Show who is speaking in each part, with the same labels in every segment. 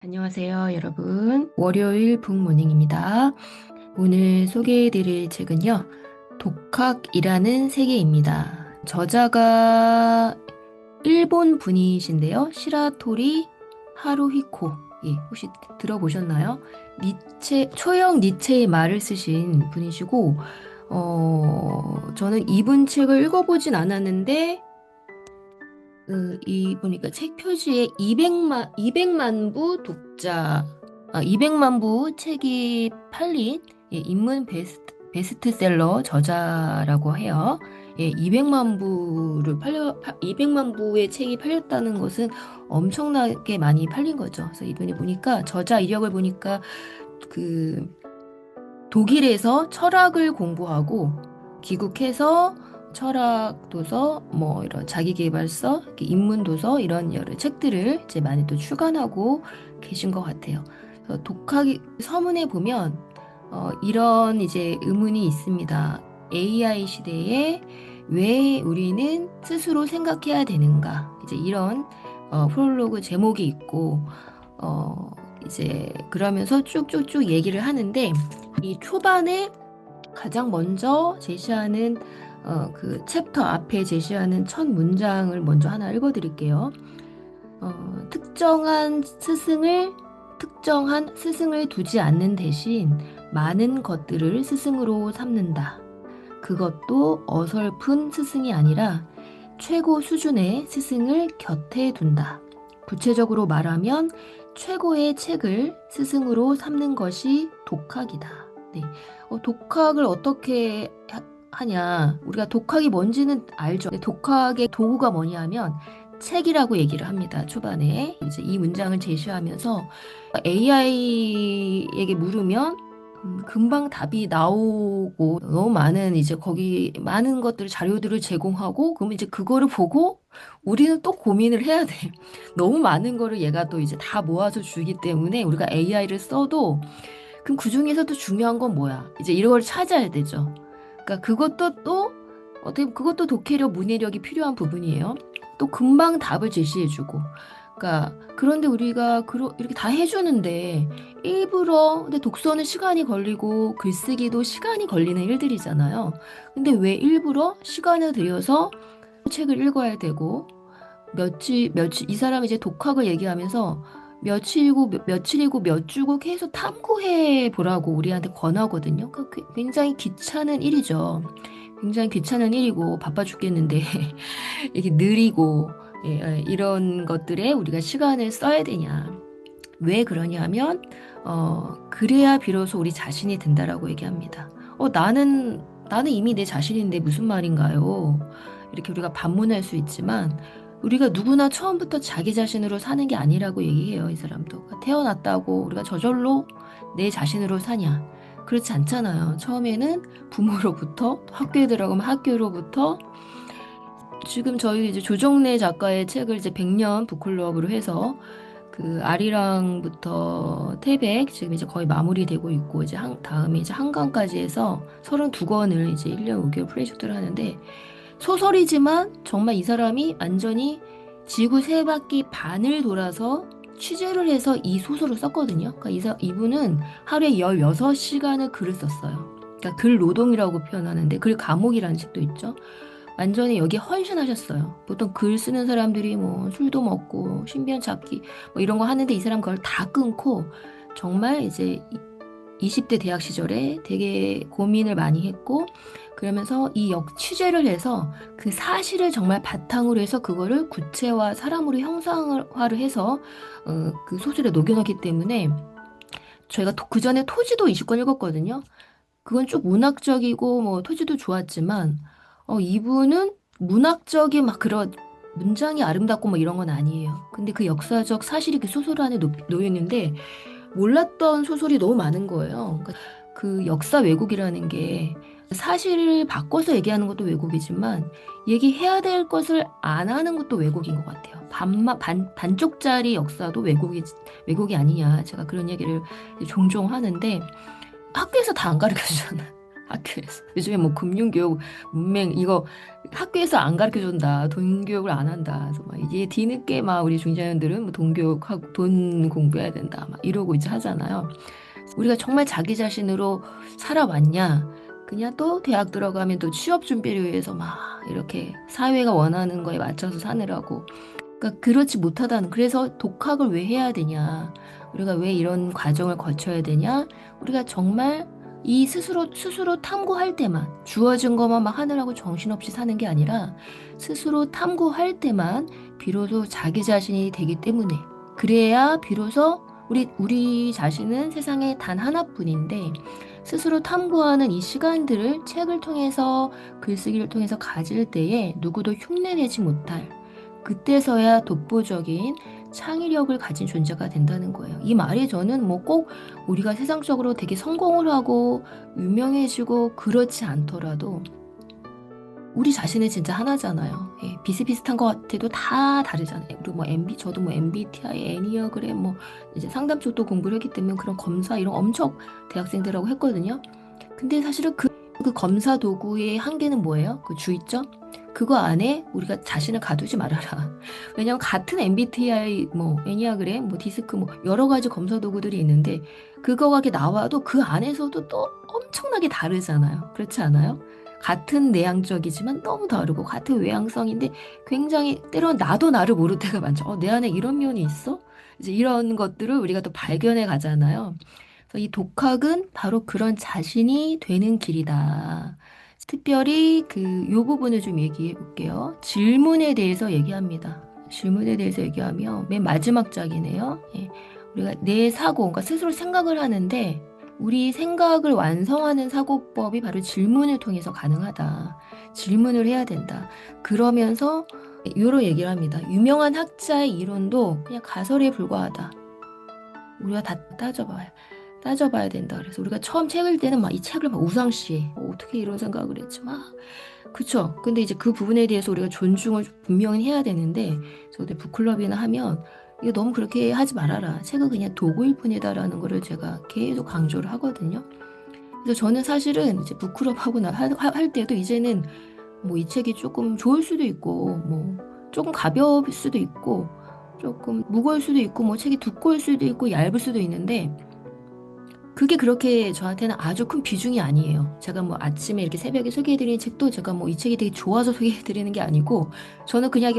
Speaker 1: 안녕하세요, 여러분. 월요일 북모닝입니다. 오늘 소개해드릴 책은요, 독학이라는 세계입니다. 저자가 일본 분이신데요, 시라토리 하루히코. 예, 혹시 들어보셨나요? 초영 니체의 말을 쓰신 분이시고, 저는 이분 책을 읽어보진 않았는데, 이 보니까 책 표지에 200만 부 독자, 200만 부 책이 팔린 인문 베스트셀러 저자라고 해요. 예, 200만 부의 책이 팔렸다는 것은 엄청나게 많이 팔린 거죠. 그래서 이분이 보니까 저자 이력을 보니까 그 독일에서 철학을 공부하고 귀국해서 철학 도서, 뭐 이런 자기계발서, 이렇게 인문 도서 이런 여러 책들을 이제 많이 또 출간하고 계신 것 같아요. 그래서 독학이 서문에 보면 이런 이제 의문이 있습니다. AI 시대에 왜 우리는 스스로 생각해야 되는가? 이제 이런 프롤로그 제목이 있고 이제 그러면서 쭉쭉쭉 얘기를 하는데 이 초반에 가장 먼저 제시하는 그 챕터 앞에 제시하는 첫 문장을 먼저 하나 읽어드릴게요. 특정한 스승을 두지 않는 대신 많은 것들을 스승으로 삼는다. 그것도 어설픈 스승이 아니라 최고 수준의 스승을 곁에 둔다. 구체적으로 말하면 최고의 책을 스승으로 삼는 것이 독학이다. 네. 독학을 어떻게 하냐? 우리가 독학이 뭔지는 알죠. 근데 독학의 도구가 뭐냐 하면 책이라고 얘기를 합니다. 초반에 이제 이 문장을 제시하면서 AI에게 물으면 금방 답이 나오고 너무 많은 이제 거기 많은 것들을 자료들을 제공하고 그러면 이제 그거를 보고 우리는 또 고민을 해야 돼. 너무 많은 거를 얘가 또 이제 다 모아서 주기 때문에 우리가 AI를 써도 그럼 그 중에서도 중요한 건 뭐야? 이제 이런 걸 찾아야 되죠. 그러니까 그것도 또 어떻게 보면 그것도 독해력, 문해력이 필요한 부분이에요. 또 금방 답을 제시해주고. 그러니까 그런데 우리가 이렇게 다 해주는데 일부러 근데 독서는 시간이 걸리고 글쓰기도 시간이 걸리는 일들이잖아요. 근데 왜 일부러 시간을 들여서 책을 읽어야 되고 며칠 이 사람이 이제 독학을 얘기하면서 며칠이고 몇 주고 계속 탐구해 보라고 우리한테 권하거든요. 굉장히 귀찮은 일이죠. 굉장히 귀찮은 일이고 바빠 죽겠는데 이렇게 느리고 이런 것들에 우리가 시간을 써야 되냐. 왜 그러냐면 그래야 비로소 우리 자신이 된다라고 얘기합니다. 나는 이미 내 자신인데 무슨 말인가요? 이렇게 우리가 반문할 수 있지만 우리가 누구나 처음부터 자기 자신으로 사는 게 아니라고 얘기해요, 이 사람도. 그러니까 태어났다고 우리가 저절로 내 자신으로 사냐? 그렇지 않잖아요. 처음에는 부모로부터 학교에 들어가면 학교로부터 지금 저희 이제 조정래 작가의 책을 이제 100년 북클럽으로 해서 그 아리랑부터 태백 지금 이제 거의 마무리되고 있고 이제 다음에 이제 한강까지 해서 32권을 이제 1년 5개월 프로젝트를 하는데 소설이지만 정말 이 사람이 완전히 지구 세 바퀴 반을 돌아서 취재를 해서 이 소설을 썼거든요. 그러니까 이분은 하루에 16시간을 글을 썼어요. 그러니까 글 노동이라고 표현하는데 글 감옥이라는 책도 있죠. 완전히 여기에 헌신하셨어요. 보통 글 쓰는 사람들이 뭐 술도 먹고 신변 잡기 뭐 이런 거 하는데 이 사람 그걸 다 끊고 정말 이제 20대 대학 시절에 되게 고민을 많이 했고 그러면서 이 취재를 해서 그 사실을 정말 바탕으로 해서 그거를 구체화 사람으로 형상화를 해서 그 소설에 녹여놨기 때문에 저희가 그 전에 토지도 20권 읽었거든요. 그건 좀 문학적이고 뭐 토지도 좋았지만 이분은 문학적인 막 그런 문장이 아름답고 뭐 이런 건 아니에요. 근데 그 역사적 사실이 그 소설 안에 놓여 있는데 몰랐던 소설이 너무 많은 거예요. 그러니까 그 역사 왜곡이라는 게 사실을 바꿔서 얘기하는 것도 왜곡이지만 얘기해야 될 것을 안 하는 것도 왜곡인 것 같아요. 반쪽짜리 역사도 왜곡이 아니냐. 제가 그런 얘기를 종종 하는데 학교에서 다 안 가르쳐 주잖아요. 학교에서. 요즘에 뭐 금융교육, 문맹, 이거 학교에서 안 가르쳐 준다. 돈 교육을 안 한다. 그래서 막 이제 뒤늦게 막 우리 중자년들은 뭐 돈 교육하고 돈 공부해야 된다. 막 이러고 이제 하잖아요. 우리가 정말 자기 자신으로 살아왔냐? 그냥 또 대학 들어가면 또 취업 준비를 위해서 막 이렇게 사회가 원하는 거에 맞춰서 사느라고. 그러니까 그렇지 못하다는, 그래서 독학을 왜 해야 되냐? 우리가 왜 이런 과정을 거쳐야 되냐? 우리가 정말 이 스스로 탐구할 때만, 주어진 것만 막 하느라고 정신없이 사는 게 아니라 스스로 탐구할 때만 비로소 자기 자신이 되기 때문에, 그래야 비로소 우리 자신은 세상에 단 하나뿐인데, 스스로 탐구하는 이 시간들을 책을 통해서, 글쓰기를 통해서 가질 때에 누구도 흉내내지 못할, 그때서야 독보적인 창의력을 가진 존재가 된다는 거예요. 이 말이 저는 뭐 꼭 우리가 세상적으로 되게 성공을 하고 유명해지고 그렇지 않더라도 우리 자신은 진짜 하나잖아요. 예, 비슷비슷한 것 같아도 다 다르잖아요. 그리고 뭐 저도 뭐 MBTI, 애니어그램 뭐 이제 상담 쪽도 공부를 했기 때문에 그런 검사 이런 엄청 대학생들하고 했거든요. 근데 사실은 그 검사 도구의 한계는 뭐예요? 그 주의점? 그거 안에 우리가 자신을 가두지 말아라. 왜냐면 같은 MBTI, 뭐 애니아그램, 뭐 디스크, 뭐 여러 가지 검사 도구들이 있는데 그거가 이렇게 나와도 그 안에서도 또 엄청나게 다르잖아요. 그렇지 않아요? 같은 내향적이지만 너무 다르고 같은 외향성인데 굉장히 때로는 나도 나를 모를 때가 많죠. 내 안에 이런 면이 있어? 이제 이런 것들을 우리가 또 발견해 가잖아요. 그래서 이 독학은 바로 그런 자신이 되는 길이다. 특별히 요 부분을 좀 얘기해 볼게요. 질문에 대해서 얘기합니다. 질문에 대해서 얘기하면 맨 마지막 장이네요. 예. 우리가 내 사고, 그러니까 스스로 생각을 하는데 우리 생각을 완성하는 사고법이 바로 질문을 통해서 가능하다. 질문을 해야 된다. 그러면서 이런 얘기를 합니다. 유명한 학자의 이론도 그냥 가설에 불과하다. 우리가 다 따져봐야 된다. 그래서 우리가 처음 책을 때는 막 이 책을 막 우상시해. 어떻게 이런 생각을 했지? 막. 그쵸? 근데 이제 그 부분에 대해서 우리가 존중을 분명히 해야 되는데, 저도 북클럽이나 하면, 이거 너무 그렇게 하지 말아라. 책은 그냥 도구일 뿐이다라는 거를 제가 계속 강조를 하거든요. 그래서 저는 사실은 이제 북클럽 하고 할 때도 이제는 뭐 이 책이 조금 좋을 수도 있고, 뭐 조금 가벼울 수도 있고, 조금 무거울 수도 있고, 뭐 책이 두꺼울 수도 있고, 얇을 수도 있는데, 그게 그렇게 저한테는 아주 큰 비중이 아니에요. 제가 뭐 아침에 이렇게 새벽에 소개해드리는 책도 제가 뭐 이 책이 되게 좋아서 소개해드리는 게 아니고, 저는 그냥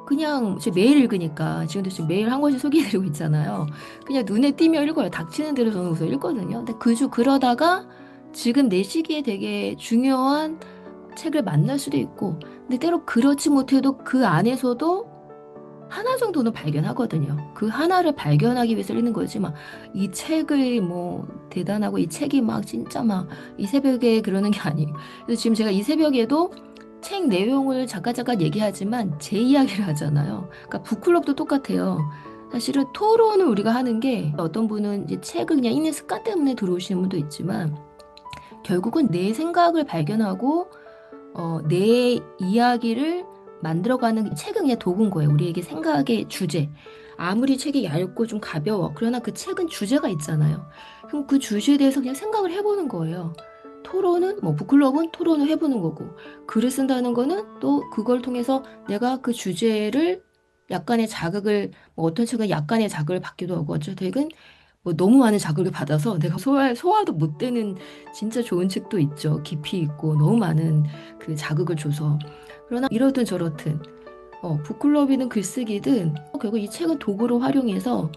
Speaker 1: 그냥 제 매일 읽으니까, 지금도 지금 매일 한 권씩 소개해드리고 있잖아요. 그냥 눈에 띄면 읽어요. 닥치는 대로 저는 우선 읽거든요. 근데 그러다가 지금 내 시기에 되게 중요한 책을 만날 수도 있고, 근데 때로 그렇지 못해도 그 안에서도 하나 정도는 발견하거든요. 그 하나를 발견하기 위해서 읽는 거지. 막 이 책을 뭐 대단하고 이 책이 막 진짜 막 이 새벽에 그러는 게 아니에요. 그래서 지금 제가 이 새벽에도 책 내용을 잠깐 얘기하지만 제 이야기를 하잖아요. 그러니까 북클럽도 똑같아요. 사실은 토론을 우리가 하는 게 어떤 분은 이제 책을 그냥 읽는 습관 때문에 들어오시는 분도 있지만 결국은 내 생각을 발견하고 내 이야기를 만들어가는 책은 그냥 도구인 거예요. 우리에게 생각의 주제. 아무리 책이 얇고 좀 가벼워. 그러나 그 책은 주제가 있잖아요. 그럼 그 주제에 대해서 그냥 생각을 해보는 거예요. 토론은, 뭐, 북클럽은 토론을 해보는 거고, 글을 쓴다는 거는 또 그걸 통해서 내가 그 주제를 약간의 자극을, 뭐 어떤 책은 약간의 자극을 받기도 하고, 어쨌든 뭐 너무 많은 자극을 받아서 내가 소화도 못 되는 진짜 좋은 책도 있죠. 깊이 있고 너무 많은 그 자극을 줘서. 그러나 이러든 저러든 북클럽이든 글쓰기든 결국 이 책은 도구로 활용해서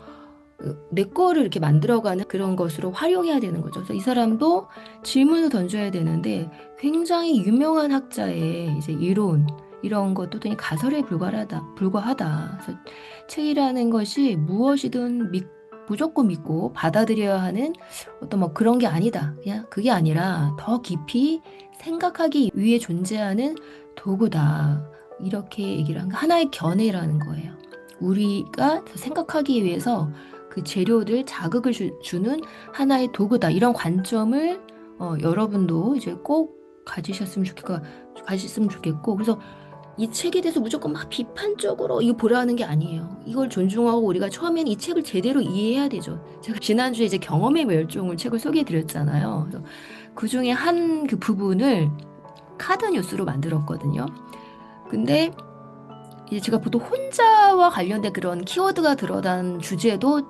Speaker 1: 내 거를 이렇게 만들어가는 그런 것으로 활용해야 되는 거죠. 그래서 이 사람도 질문을 던져야 되는데 굉장히 유명한 학자의 이제 이론 이런 것도 되게 가설에 불과하다. 그래서 책이라는 것이 무엇이든 무조건 믿고 받아들여야 하는 어떤 뭐 그런 게 아니다. 그냥 그게 아니라 더 깊이 생각하기 위해 존재하는 도구다. 이렇게 얘기를 한 하나의 견해라는 거예요. 우리가 생각하기 위해서 그 재료들 자극을 주는 하나의 도구다. 이런 관점을 여러분도 이제 꼭 가지셨으면 좋겠고, 그래서 이 책에 대해서 무조건 막 비판적으로 이거 보라는 게 아니에요. 이걸 존중하고 우리가 처음에는 이 책을 제대로 이해해야 되죠. 제가 지난주에 이제 경험의 멸종을 책을 소개해 드렸잖아요. 그래서 그중에 한 그 부분을 카드 뉴스로 만들었거든요. 근데 이제 제가 보통 혼자와 관련된 그런 키워드가 들어간 주제도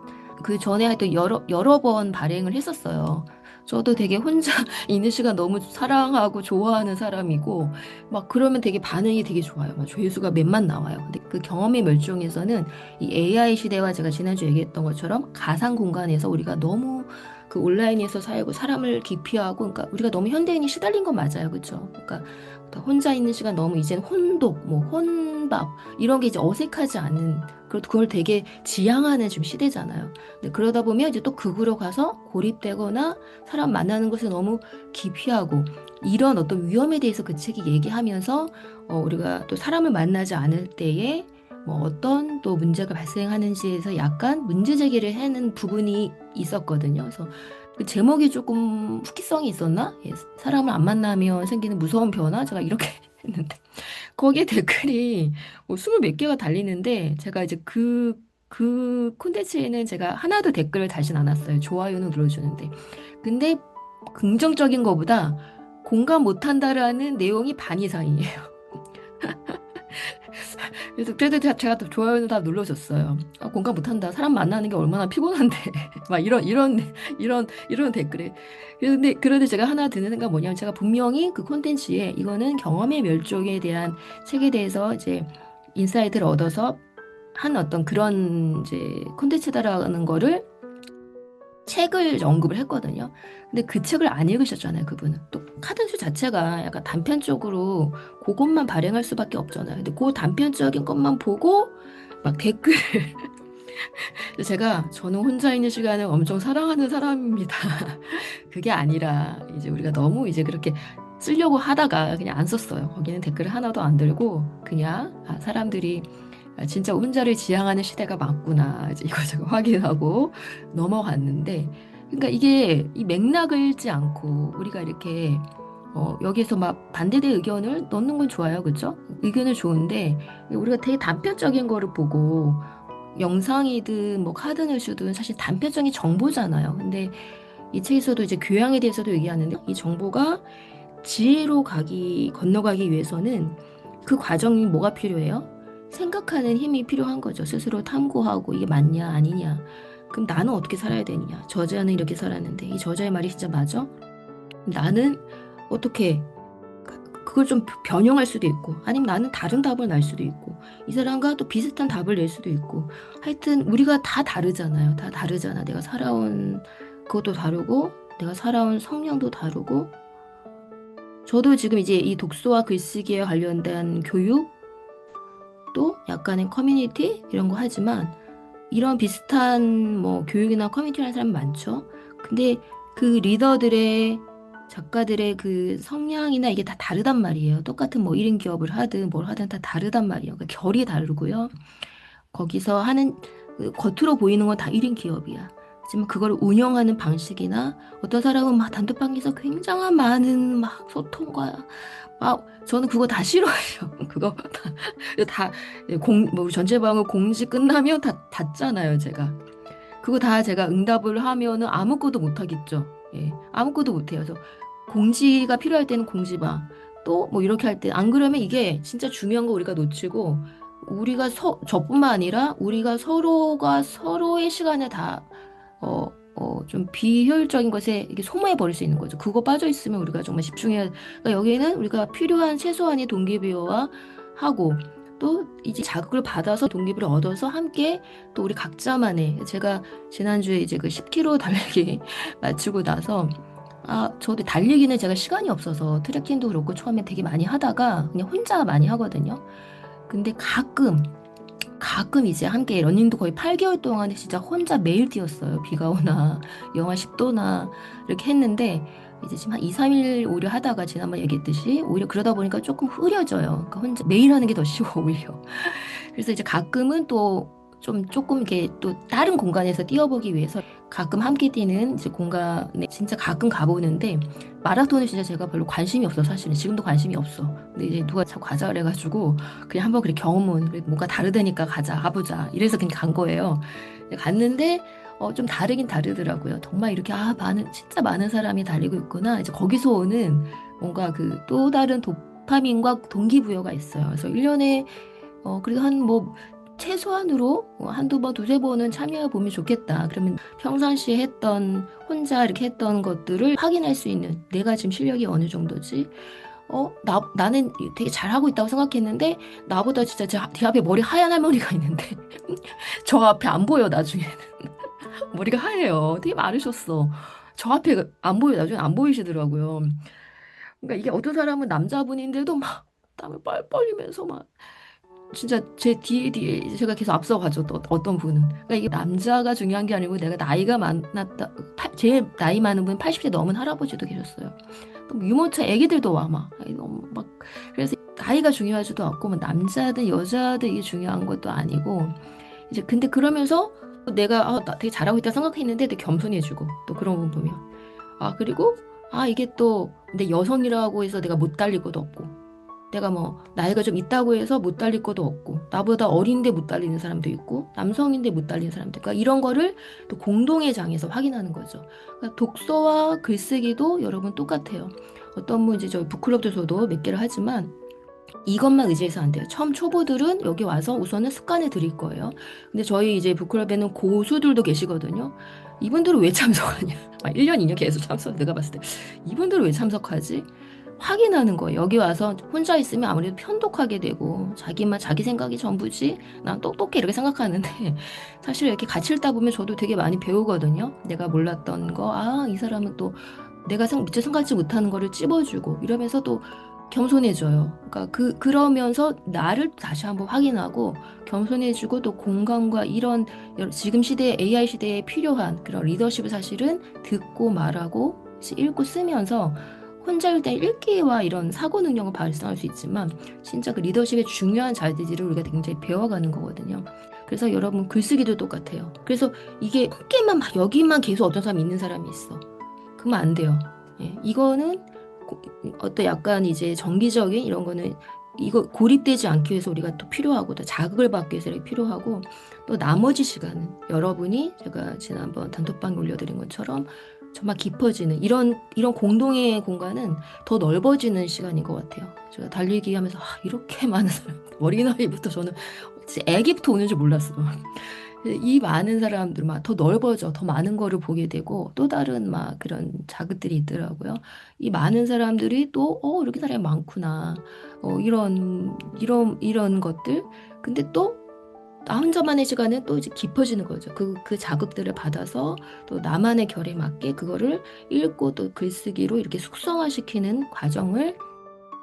Speaker 1: 그 전에 하여튼 여러 번 발행을 했었어요. 저도 되게 혼자 있는 시간 너무 사랑하고 좋아하는 사람이고, 막 그러면 되게 반응이 되게 좋아요. 막 조회수가 몇만 나와요. 근데 그 경험의 멸종에서는 이 AI 시대와 제가 지난주 얘기했던 것처럼 가상 공간에서 우리가 너무 그 온라인에서 살고 사람을 기피하고, 그러니까 우리가 너무 현대인이 시달린 건 맞아요. 그렇죠? 그러니까 혼자 있는 시간 너무 이제는 혼독, 뭐 혼밥 이런 게 이제 어색하지 않은 그걸 되게 지향하는 지금 시대잖아요. 근데 그러다 보면 이제 또 극으로 가서 고립되거나 사람 만나는 것을 너무 기피하고 이런 어떤 위험에 대해서 그 책이 얘기하면서 우리가 또 사람을 만나지 않을 때에 뭐 어떤 또 문제가 발생하는지에서 약간 문제 제기를 하는 부분이 있었거든요. 그래서 그 제목이 조금 후기성이 있었나? 예, 사람을 안 만나면 생기는 무서운 변화? 제가 이렇게 했는데 거기에 댓글이 뭐 스물 몇 개가 달리는데 제가 이제 그 콘텐츠에는 제가 하나도 댓글을 달진 않았어요. 좋아요는 눌러주는데. 근데 긍정적인 거보다 공감 못한다라는 내용이 반 이상이에요. 그래서 그래도 제가 또 좋아요는 다 눌러줬어요. 아, 공감 못한다. 사람 만나는 게 얼마나 피곤한데. 막 이런 댓글에. 그런데 제가 하나 드는 생각 뭐냐면 제가 분명히 그 콘텐츠에 이거는 경험의 멸종에 대한 책에 대해서 이제 인사이트를 얻어서 한 어떤 그런 이제 콘텐츠다라는 거를 책을 언급을 했거든요. 근데 그 책을 안 읽으셨잖아요, 그분은. 또 카든스 자체가 약간 단편적으로 그것만 발행할 수밖에 없잖아요. 근데 그 단편적인 것만 보고 막 댓글 제가 저는 혼자 있는 시간을 엄청 사랑하는 사람입니다. 그게 아니라 이제 우리가 너무 이제 그렇게 쓰려고 하다가 그냥 안 썼어요. 거기는 댓글 하나도 안 들고 그냥 사람들이 진짜 혼자를 지향하는 시대가 맞구나. 이제 이거저거 확인하고 넘어갔는데, 그러니까 이게 이 맥락을 읽지 않고 우리가 이렇게 여기에서 막 반대된 의견을 넣는 건 좋아요, 그렇죠? 의견은 좋은데 우리가 되게 단편적인 거를 보고 영상이든 뭐 카드뉴스든 사실 단편적인 정보잖아요. 근데 이 책에서도 이제 교양에 대해서도 얘기하는데 이 정보가 지혜로 건너가기 위해서는 그 과정이 뭐가 필요해요? 생각하는 힘이 필요한 거죠. 스스로 탐구하고 이게 맞냐, 아니냐. 그럼 나는 어떻게 살아야 되느냐? 저자는 이렇게 살았는데 이 저자의 말이 진짜 맞아? 나는 어떻게 그걸 좀 변형할 수도 있고 아니면 나는 다른 답을 낼 수도 있고 이 사람과 또 비슷한 답을 낼 수도 있고 하여튼 우리가 다 다르잖아요. 다 다르잖아. 내가 살아온 그것도 다르고 내가 살아온 성향도 다르고 저도 지금 이제 이 독서와 글쓰기에 관련된 교육 또 약간의 커뮤니티 이런 거 하지만 이런 비슷한 뭐 교육이나 커뮤니티 하는 사람 많죠. 근데 그 리더들의 작가들의 그 성향이나 이게 다 다르단 말이에요. 똑같은 뭐 1인 기업을 하든 뭘 하든 다 다르단 말이에요. 그러니까 결이 다르고요. 거기서 하는 그 겉으로 보이는 건 다 1인 기업이야. 하지만 그걸 운영하는 방식이나 어떤 사람은 막 단톡방에서 굉장한 많은 막 소통과 막 저는 그거 다 싫어해요. 그거 뭐 우리 전체방을 공지 끝나면 다 닫잖아요, 제가. 그거 다 제가 응답을 하면은 아무것도 못 하겠죠. 예, 아무것도 못 해요. 그래서 공지가 필요할 때는 공지방. 또 뭐 이렇게 할 때 안 그러면 이게 진짜 중요한 거 우리가 놓치고 우리가 저뿐만 아니라 우리가 서로가 서로의 시간을 다 좀 비효율적인 것에 이게 소모해 버릴 수 있는 거죠. 그거 빠져 있으면 우리가 정말 집중해야, 그러니까 여기에는 우리가 필요한 최소한의 동기부여와 하고 또 이제 자극을 받아서 동기부를 얻어서 함께 또 우리 각자만의 제가 지난주에 이제 그 10km 달리기 마치고 나서 저도 달리기는 제가 시간이 없어서 트레킹도 그렇고 처음에 되게 많이 하다가 그냥 혼자 많이 하거든요. 근데 가끔 이제 함께 러닝도 거의 8개월 동안 진짜 혼자 매일 뛰었어요. 비가 오나 영하 10도나 이렇게 했는데 이제 지금 한 2, 3일 오히려 하다가 지난번 얘기했듯이 오히려 그러다 보니까 조금 흐려져요. 그러니까 혼자 매일 하는 게 더 쉬워 오히려. 그래서 이제 가끔은 또 조금 이렇게 또 다른 공간에서 뛰어보기 위해서 가끔 함께 뛰는 이제 공간에 진짜 가끔 가보는데 마라톤은 진짜 제가 별로 관심이 없어 사실은 지금도 관심이 없어. 근데 이제 누가 자꾸 가자 그래가지고 그냥 한번 그래 경험은 그래 뭔가 다르다니까 가보자 이래서 그냥 간 거예요. 갔는데 좀 다르긴 다르더라고요. 정말 이렇게 진짜 많은 사람이 달리고 있구나. 이제 거기서 오는 뭔가 그 또 다른 도파민과 동기부여가 있어요. 그래서 1년에 그래도 한 뭐 최소한으로 한두 번, 두세 번은 참여해 보면 좋겠다. 그러면 평상시에 혼자 이렇게 했던 것들을 확인할 수 있는 내가 지금 실력이 어느 정도지? 나는 되게 잘하고 있다고 생각했는데, 나보다 진짜 제 앞에 머리 하얀 할머니가 있는데, 저 앞에 안 보여, 나중에는. 머리가 하얘요. 되게 마르셨어. 저 앞에 안 보여, 나중에 안 보이시더라고요. 그러니까 이게 어떤 사람은 남자분인데도 막 땀을 뻘뻘 흘리면서 막 진짜 제 뒤에 이제 제가 계속 앞서가죠. 또 어떤 분은. 그러니까 이게 남자가 중요한 게 아니고 내가 나이가 많았다. 제일 나이 많은 분 80대 넘은 할아버지도 계셨어요. 또 유모차 애기들도 와 막. 너무 막 그래서 나이가 중요하지도 않고 뭐 남자든 여자든 이게 중요한 것도 아니고 이제 근데 그러면서 내가 나 되게 잘하고 있다 생각했는데 되게 겸손해지고 또 그런 분 보면 그리고 이게 또 근데 여성이라고 해서 내가 못 달릴 것도 없고 내가 뭐 나이가 좀 있다고 해서 못 달릴 것도 없고 나보다 어린데 못 달리는 사람도 있고 남성인데 못 달리는 사람도 있고 그러니까 이런 거를 또 공동의 장에서 확인하는 거죠. 그러니까 독서와 글쓰기도 여러분 똑같아요. 어떤 분 이제 저희 북클럽도 저도 몇 개를 하지만 이것만 의지해서 안 돼요. 처음 초보들은 여기 와서 우선은 습관을 들일 거예요. 근데 저희 이제 북클럽에는 고수들도 계시거든요. 이분들은 왜 참석하냐? 1년, 2년 계속 참석, 내가 봤을 때. 이분들은 왜 참석하지? 확인하는 거예요. 여기 와서 혼자 있으면 아무래도 편독하게 되고, 자기 생각이 전부지? 난 똑똑해. 이렇게 생각하는데, 사실 이렇게 같이 읽다 보면 저도 되게 많이 배우거든요. 내가 몰랐던 거, 이 사람은 또 내가 미처 생각지 못하는 거를 찝어주고, 이러면서 또 겸손해져요. 그러니까 그러면서 나를 다시 한번 확인하고 겸손해지고 또 공감과 이런 지금 시대 AI 시대에 필요한 그런 리더십을 사실은 듣고 말하고 읽고 쓰면서 혼자 일때 읽기와 이런 사고 능력을 발생할 수 있지만 진짜 그 리더십의 중요한 자질을 우리가 굉장히 배워가는 거거든요. 그래서 여러분 글쓰기도 똑같아요. 그래서 이게 함께만 막 여기만 계속 어떤 사람이 있는 사람이 있어. 그러면 안 돼요. 이거는 어떤 약간 이제 정기적인 이런 거는 이거 고립되지 않기 위해서 우리가 또 필요하고 또 자극을 받기 위해서 이렇게 필요하고 또 나머지 시간은 여러분이 제가 지난번 단톡방에 올려드린 것처럼 정말 깊어지는 이런 공동의 공간은 더 넓어지는 시간인 것 같아요. 제가 달리기 하면서 이렇게 많은 사람 어린아이부터 저는 진짜 애기부터 오는 줄 몰랐어요. 이 많은 사람들 더 넓어져 더 많은 거를 보게 되고 또 다른 막 그런 자극들이 있더라고요. 이 많은 사람들이 또 이렇게 사람이 많구나. 이런 것들. 근데 또 나 혼자만의 시간은 또 이제 깊어지는 거죠. 그 자극들을 받아서 또 나만의 결에 맞게 그거를 읽고 또 글쓰기로 이렇게 숙성화시키는 과정을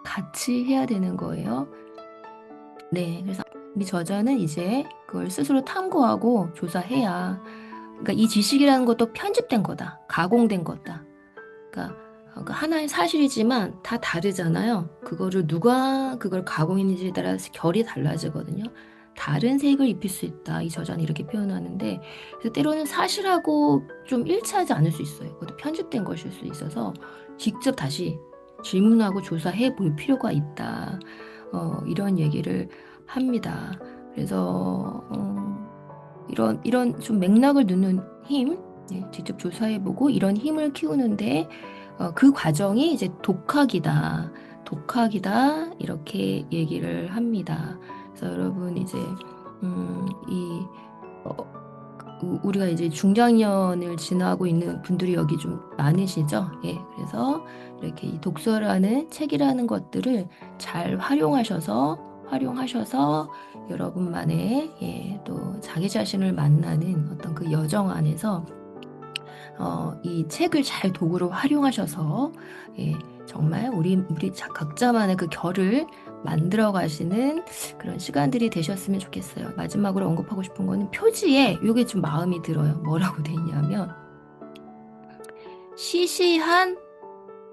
Speaker 1: 같이 해야 되는 거예요. 네, 그래서 이 저자는 이제 그걸 스스로 탐구하고 조사해야, 그러니까 이 지식이라는 것도 편집된 거다, 가공된 거다. 그러니까 하나의 사실이지만 다 다르잖아요. 그거를 누가 그걸 가공했는지에 따라서 결이 달라지거든요. 다른 색을 입힐 수 있다. 이 저자는 이렇게 표현하는데, 그래서 때로는 사실하고 좀 일치하지 않을 수 있어요. 그것도 편집된 것일 수 있어서 직접 다시 질문하고 조사해 볼 필요가 있다. 이런 얘기를 합니다. 그래서 이런 좀 맥락을 넣는 힘, 직접 조사해보고 이런 힘을 키우는데 그 과정이 이제 독학이다 이렇게 얘기를 합니다. 그래서 여러분 이제 이 우리가 이제 중장년을 지나고 있는 분들이 여기 좀 많으시죠? 그래서 이렇게 이 독서라는 책이라는 것들을 잘 활용하셔서 여러분만의 또 자기 자신을 만나는 어떤 그 여정 안에서 이 책을 잘 도구로 활용하셔서 정말 우리 각자만의 그 결을 만들어 가시는 그런 시간들이 되셨으면 좋겠어요. 마지막으로 언급하고 싶은 거는 표지에 이게 좀 마음이 들어요. 뭐라고 돼 있냐면 시시한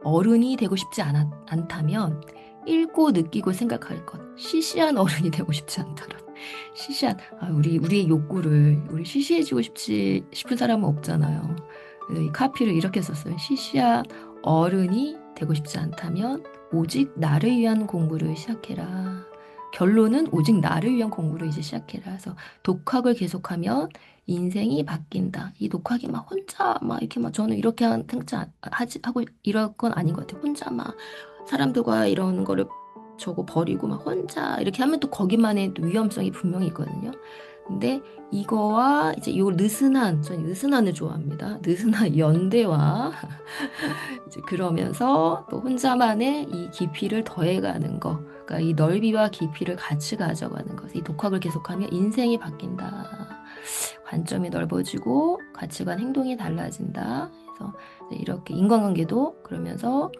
Speaker 1: 어른이 되고 싶지 않다면 읽고 느끼고 생각할 것. 시시한 어른이 되고 싶지 않다면 시시한 우리의 욕구를 우리 시시해지고 싶은 사람은 없잖아요. 그래서 이 카피를 이렇게 썼어요. 시시한 어른이 되고 싶지 않다면 오직 나를 위한 공부를 시작해라. 결론은 오직 나를 위한 공부를 이제 시작해라. 그래서 독학을 계속하면 인생이 바뀐다. 이 독학이 막 혼자 막 이렇게 막 저는 이렇게 하지 하고 이럴 건 아닌 것 같아요. 혼자 막 사람들과 이런 거를 저거 버리고 막 혼자 이렇게 하면 또 거기만의 또 위험성이 분명히 있거든요. 근데 이거와 이제 요 느슨한, 저는 느슨한을 좋아합니다. 느슨한 연대와 이제 그러면서 또 혼자만의 이 깊이를 더해가는 거. 그러니까 이 넓이와 깊이를 같이 가져가는 것. 이 독학을 계속하면 인생이 바뀐다. 관점이 넓어지고 가치관, 행동이 달라진다. 그래서 이렇게 인간관계도 그러면서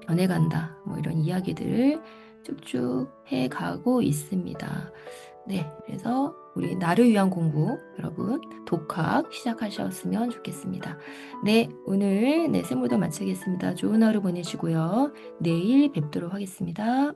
Speaker 1: 변해간다. 뭐 이런 이야기들을 쭉쭉 해가고 있습니다. 네, 그래서 우리 나를 위한 공부 여러분 독학 시작하셨으면 좋겠습니다. 네, 오늘 네, 샘물도 마치겠습니다. 좋은 하루 보내시고요. 내일 뵙도록 하겠습니다.